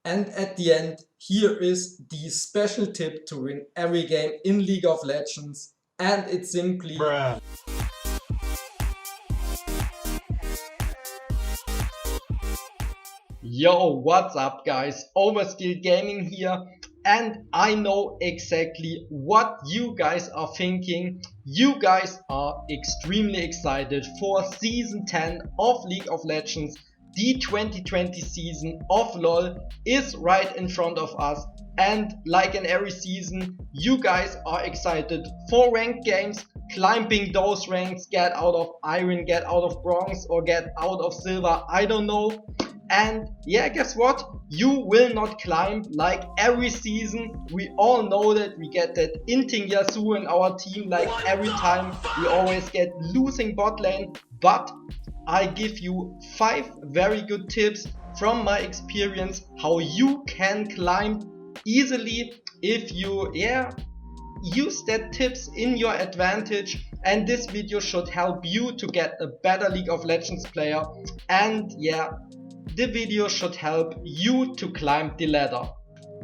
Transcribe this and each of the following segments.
And at the end, here is the special tip to win every game in League of Legends, and it's simply Bruh. Yo, what's up guys? Oversk1lled Gaming here, and I know exactly what you guys are thinking. You guys are extremely excited for Season 10 of League of Legends. The 2020 season of LoL is right in front of us, and like in every season, you guys are excited for ranked games, climbing those ranks, get out of Iron, get out of Bronze, or get out of Silver, I don't know. And yeah, guess what? You will not climb like every season. We all know that we get that Inting Yasuo in our team like every time. We always get losing bot lane. But I give you 5 very good tips from my experience how you can climb easily if you use that tips in your advantage. And this video should help you to get a better League of Legends player. And yeah, the video should help you to climb the ladder.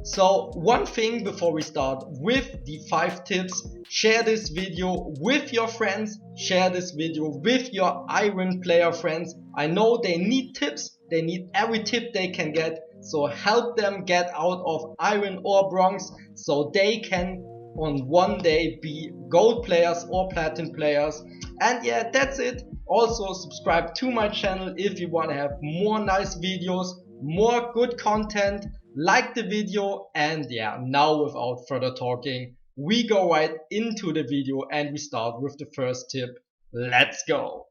So one thing before we start with the 5 tips: share this video with your friends, share this video with your Iron player friends. I know they need tips, they need every tip they can get, so help them get out of Iron or Bronze so they can on one day be gold players or platinum players. And yeah, that's it. Also subscribe to my channel if you want to have more nice videos, more good content. Like the video, and yeah, now without further talking, we go right into the video and we start with the first tip. Let's go!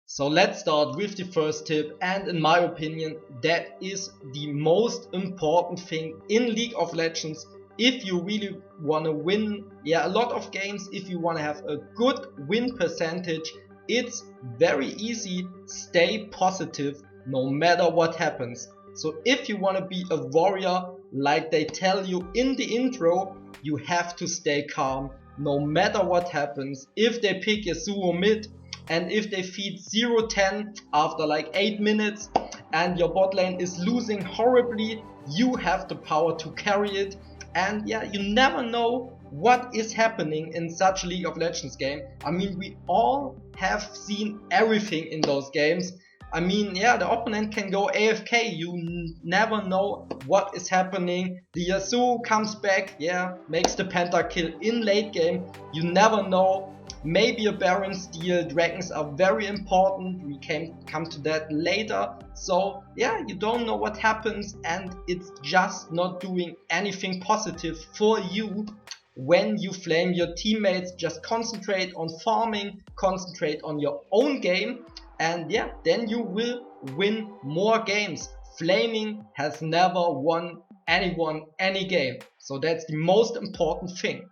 So let's start with the first tip, and in my opinion that is the most important thing in League of Legends. If you really want to win a lot of games, if you want to have a good win percentage, it's very easy. Stay positive no matter what happens. So if you want to be a warrior, like they tell you in the intro, you have to stay calm no matter what happens. If they pick Yasuo mid, and if they feed 0-10 after like 8 minutes and your bot lane is losing horribly, you have the power to carry it. And yeah, you never know what is happening in such League of Legends game. I mean, we all have seen everything in those games. I mean, yeah, the opponent can go AFK, you never know what is happening. The Yasuo comes back, yeah, makes the pentakill in late game, you never know. Maybe a Baron steal. Dragons are very important, we come to that later. So yeah, you don't know what happens, and it's just not doing anything positive for you when you flame your teammates. Just concentrate on farming, concentrate on your own game, and yeah, then you will win more games. Flaming has never won anyone any game, so that's the most important thing.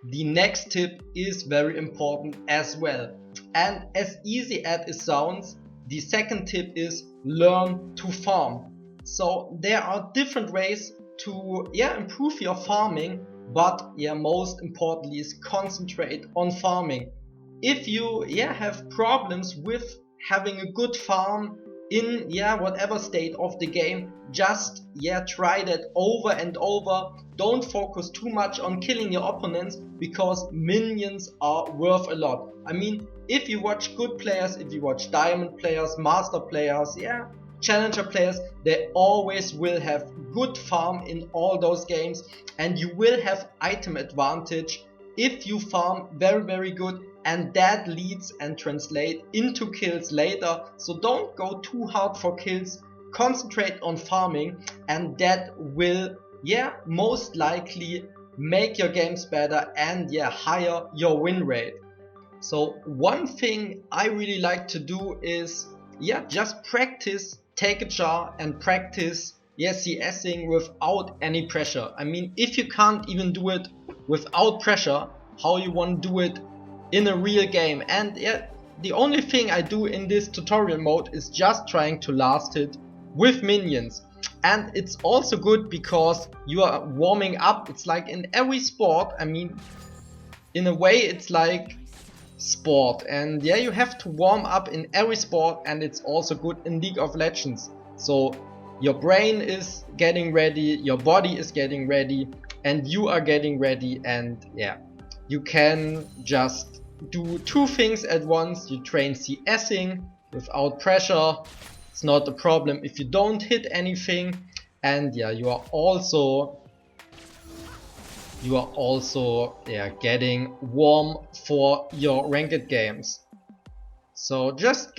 The next tip is very important as well, and as easy as it sounds, the second tip is learn to farm. So there are different ways to improve your farming, but most importantly is concentrate on farming. If you have problems with having a good farm in whatever state of the game, just try that over and over. Don't focus too much on killing your opponents, because minions are worth a lot. I mean, if you watch good players, if you watch diamond players, master players, challenger players, they always will have good farm in all those games, and you will have item advantage if you farm very good, and that leads and translate into kills later. So don't go too hard for kills, concentrate on farming, and that will most likely make your games better and higher your win rate. So one thing I really like to do is just practice, take a jar and practice CSing without any pressure. I mean, if you can't even do it without pressure, how you want to do it in a real game? And the only thing I do in this tutorial mode is just trying to last hit with minions. And it's also good because you are warming up. It's like in every sport, I mean, in a way it's like sport, and yeah, you have to warm up in every sport, and it's also good in League of Legends. So your brain is getting ready, your body is getting ready, and you are getting ready, and yeah, you can just do two things at once. You train CSing without pressure. It's not a problem if you don't hit anything, and yeah, you are also getting warm for your ranked games. So just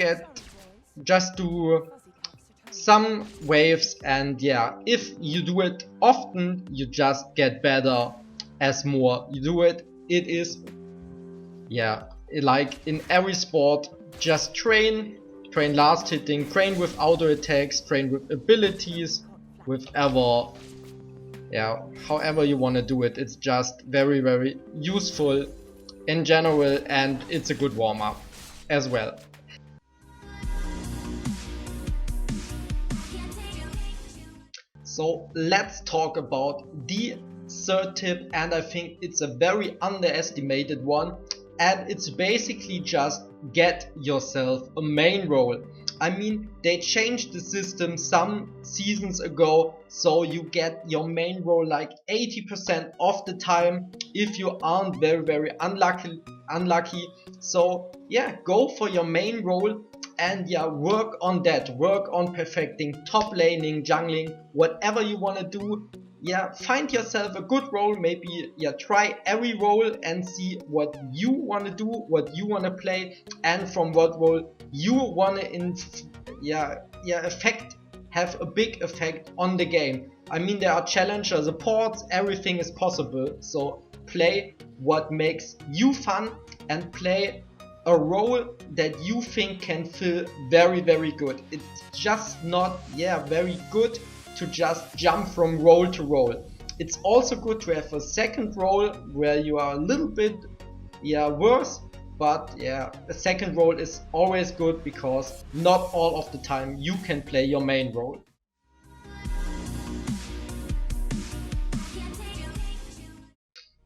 do some waves, and yeah, if you do it often, you just get better. As more you do it, it is, yeah, like in every sport, just train last hitting, train with auto attacks, train with abilities, with however you want to do it. It's just very, very useful in general, and it's a good warm-up as well. So let's talk about the third tip, and I think it's a very underestimated one, and it's basically just get yourself a main role. I mean, they changed the system some seasons ago, so you get your main role like 80% of the time if you aren't very, very unlucky. So yeah, go for your main role, and yeah, work on that. Work on perfecting top laning, jungling, whatever you want to do. Yeah, find yourself a good role. Maybe yeah, try every role and see what you want to do, what you want to play, and from what role you want to have a big effect on the game. I mean, there are challenger supports, everything is possible. So play what makes you fun, and play a role that you think can feel very, very good. It's just not very good to just jump from role to role. It's also good to have a second role where you are a little bit worse, but yeah, a second role is always good because not all of the time you can play your main role.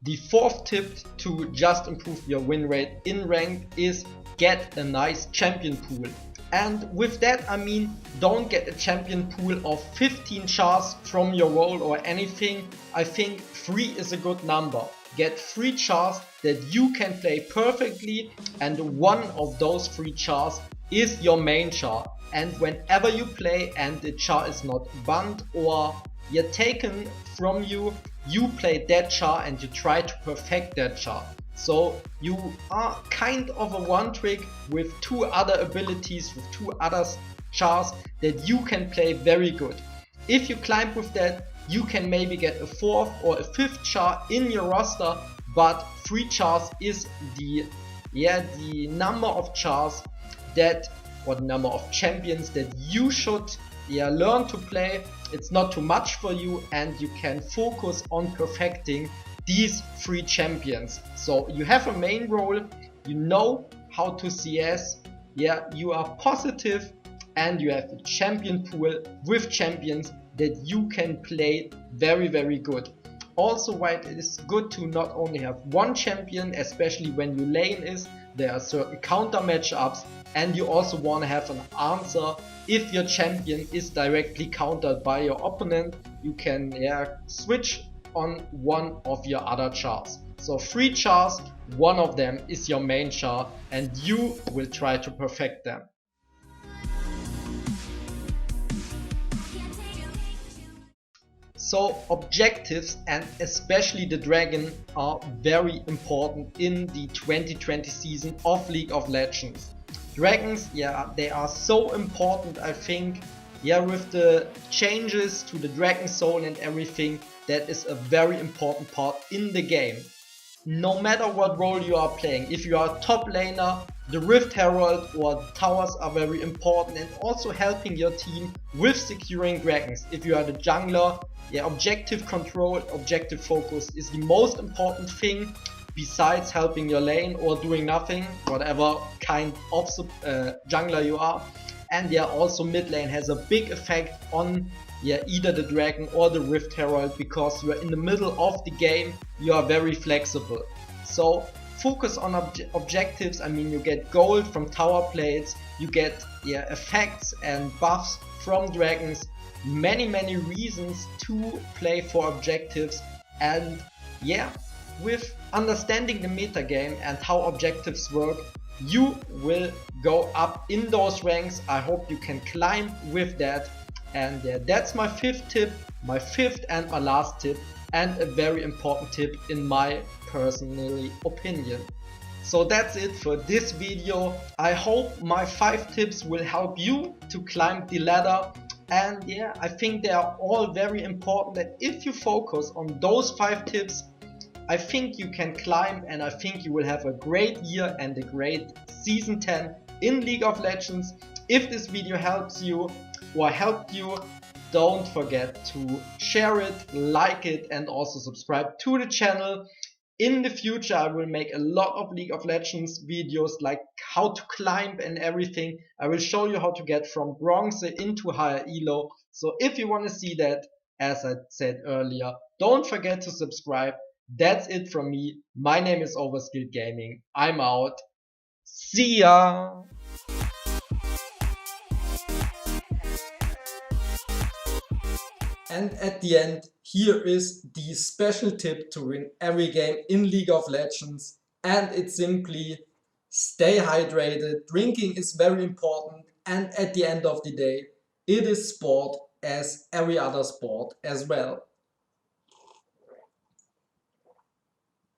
The fourth tip to just improve your win rate in ranked is get a nice champion pool. And with that, I mean, don't get a champion pool of 15 chars from your role or anything. I think 3 is a good number. Get 3 chars that you can play perfectly, and one of those 3 chars is your main char. And whenever you play and the char is not banned or taken from you, you play that char and you try to perfect that char. So you are kind of a one trick with 2 other abilities, with 2 other chars that you can play very good. If you climb with that, you can maybe get a 4th or a 5th char in your roster, but 3 chars is the number of chars or the number of champions that you should learn to play. It's not too much for you, and you can focus on perfecting these 3 champions. So you have a main role, you know how to CS, you are positive, and you have a champion pool with champions that you can play very, very good. Also, why it is good to not only have one champion, especially when you lane there are certain counter matchups, and you also want to have an answer if your champion is directly countered by your opponent. You can switch on one of your other chars. So 3 chars, one of them is your main char, and you will try to perfect them. So objectives, and especially the dragon, are very important in the 2020 season of League of Legends. Dragons, they are so important, I think. With the changes to the Dragon Soul and everything, that is a very important part in the game. No matter what role you are playing, if you are a top laner, the Rift Herald or towers are very important, and also helping your team with securing dragons. If you are the jungler, objective control, objective focus is the most important thing, besides helping your lane or doing nothing, whatever kind of jungler you are. And also mid lane has a big effect on either the dragon or the Rift Herald, because you are in the middle of the game, you are very flexible. So focus on objectives. I mean, you get gold from tower plates, you get effects and buffs from dragons, many reasons to play for objectives. And yeah, with understanding the meta game and how objectives work, you will go up in those ranks. I hope you can climb with that. And that's my fifth tip, my fifth and my last tip, and a very important tip in my personal opinion. So that's it for this video. I hope my 5 tips will help you to climb the ladder. And yeah, I think they are all very important, and if you focus on those 5 tips, I think you can climb, and I think you will have a great year and a great season 10 in League of Legends. If this video helps you or helped you, don't forget to share it, like it, and also subscribe to the channel. In the future I will make a lot of League of Legends videos, like how to climb and everything. I will show you how to get from bronze into higher elo. So if you want to see that, as I said earlier, don't forget to subscribe. That's it from me. My name is Oversk1lled Gaming. I'm out. See ya! And at the end, here is the special tip to win every game in League of Legends. And it's simply stay hydrated. Drinking is very important. And at the end of the day, it is sport as every other sport as well.